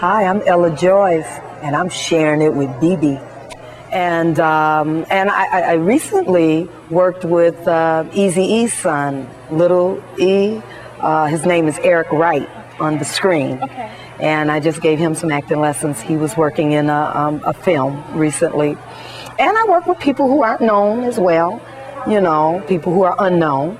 Hi, I'm Ella Joyce, and I'm sharing it with BB. And I recently worked with Eazy-E's son, Little E. His name is Eric Wright on the screen. Okay. And I just gave him some acting lessons. He was working in a film recently. And I work with people who aren't known as well, you know, people who are unknown.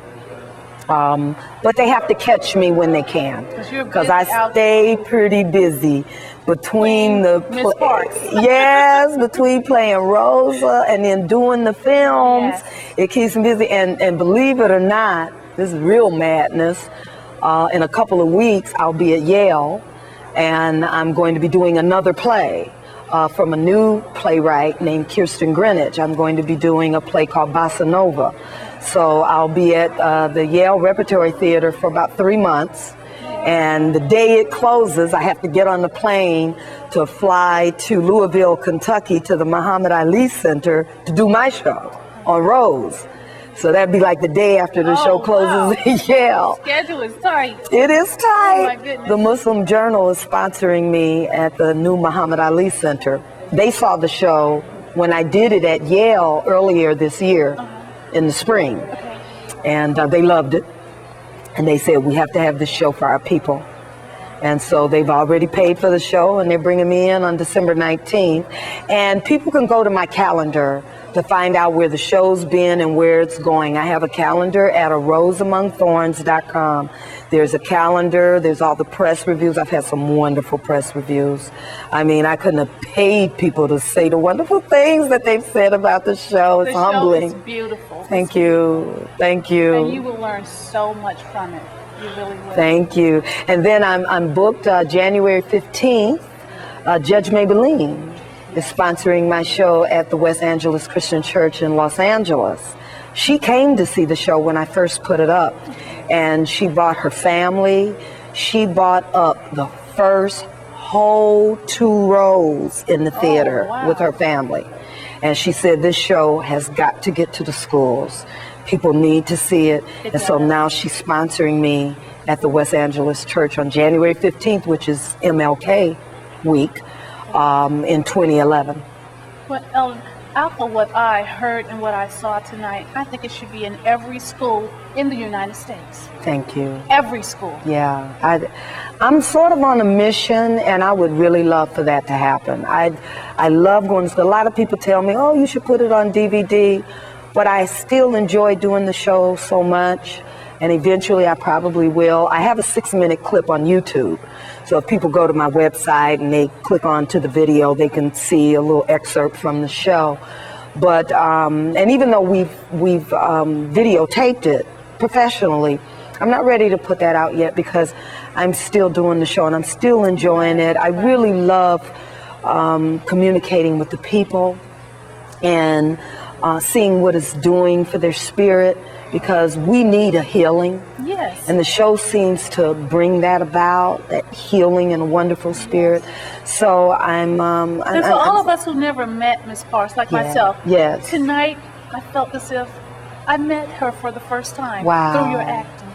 But they have to catch me when they can, because I stay pretty busy between Miss Parks. Yes, between playing Rosa and then doing the films. Yes. It keeps me busy, and believe it or not, this is real madness. In a couple of weeks, I'll be at Yale, and I'm going to be doing another play from a new playwright named Kirsten Greenwich. I'm going to be doing a play called Bossa Nova. So I'll be at the Yale Repertory Theater for about 3 months. And the day it closes, I have to get on the plane to fly to Louisville, Kentucky, to the Muhammad Ali Center to do my show on Rose. So that'd be like the day after the show closes at Yale. Schedule is tight. It is tight. Oh my goodness. The Muslim Journal is sponsoring me at the new Muhammad Ali Center. They saw the show when I did it at Yale earlier this year in the spring. Okay. And they loved it. And they said, we have to have this show for our people. And so they've already paid for the show, and they're bringing me in on December 19th. And people can go to my calendar to find out where the show's been and where it's going. I have a calendar at roseamongthorns.com. There's a calendar, there's all the press reviews. I've had some wonderful press reviews. I mean, I couldn't have paid people to say the wonderful things that they've said about the show. It's humbling. The show is beautiful. Thank you. Thank you. And you will learn so much from it. You really will. Thank you. And then I'm booked January 15th. Judge Maybelline is sponsoring my show at the West Angeles Christian Church in Los Angeles. She came to see the show when I first put it up, and she brought her family. She bought up the first whole 2 rows in the theater with her family. And she said, this show has got to get to the schools. People need to see it. And so now she's sponsoring me at the West Angeles Church on January 15th, which is MLK week, in 2011. Well, Ellen, out of what I heard and what I saw tonight, I think it should be in every school in the United States. Thank you. Every school. Yeah, I'm sort of on a mission, and I would really love for that to happen. I love going to school. A lot of people tell me, oh, you should put it on DVD, but I still enjoy doing the show so much, and eventually I probably will. I have a 6-minute clip on YouTube, so if people go to my website and they click onto the video, they can see a little excerpt from the show. But and even though we've videotaped it professionally, I'm not ready to put that out yet because I'm still doing the show and I'm still enjoying it. I really love communicating with the people and seeing what it's doing for their spirit, because we need a healing. Yes. And the show seems to bring that about, that healing and a wonderful spirit. So and for all of us who never met Miss Parks, like myself, yes, tonight I felt as if I met her for the first time. Wow. Through your acting.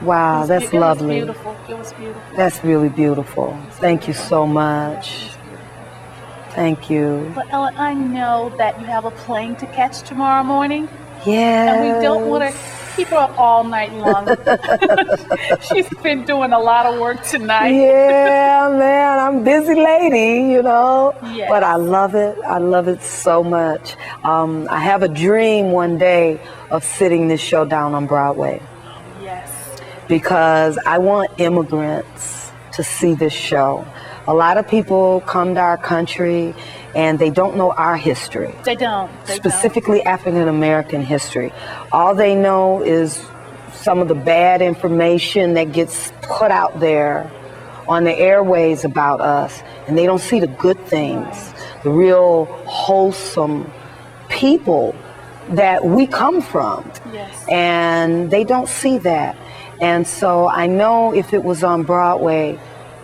Wow, that's lovely. It was beautiful. It was beautiful. That's really beautiful. Thank you so much. Thank you. But Ellen, I know that you have a plane to catch tomorrow morning. Yes. And we don't want to keep her up all night long. She's been doing a lot of work tonight. Yeah, man, I'm a busy lady, you know. Yes. But I love it. I love it so much. I have a dream one day of sitting this show down on Broadway. Yes. Because I want immigrants to see this show. A lot of people come to our country and they don't know our history. They don't. Specifically African American history. All they know is some of the bad information that gets put out there on the airways about us, and they don't see the good things, the real wholesome people that we come from. Yes. And they don't see that. And so I know if it was on Broadway,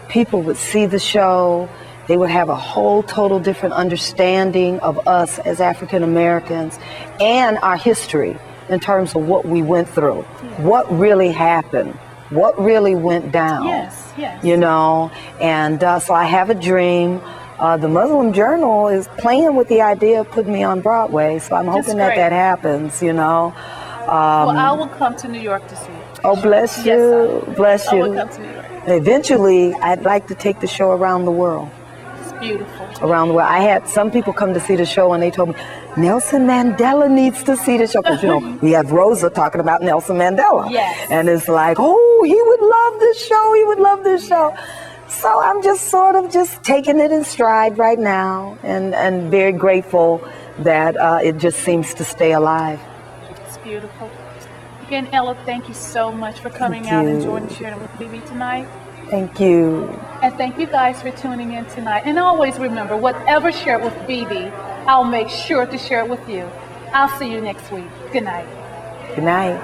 people would see the show. They would have a whole total different understanding of us as African Americans and our history in terms of what we went through, what really happened what really went down. Yes, yes. You know, and so I have a dream. The Muslim Journal is playing with the idea of putting me on Broadway, so I'm hoping that great. that happens, you know. Well, I will come to New York to see it. Oh, bless Yes, you, bless I will you. come to New York. Eventually, I'd like to take the show around the world. It's beautiful. Around the world. I had some people come to see the show and they told me, Nelson Mandela needs to see the show. Because, you know, we have Rosa talking about Nelson Mandela. Yes. And it's like, oh, he would love this show. He would love this show. So I'm just sort of just taking it in stride right now and very grateful that it just seems to stay alive. It's beautiful. Again, Ella, thank you so much for coming Thank out and you. joining sharing with BB tonight. Thank you. And thank you guys for tuning in tonight. And always remember, whatever shared with BB, I'll make sure to share it with you. I'll see you next week. Good night. Good night.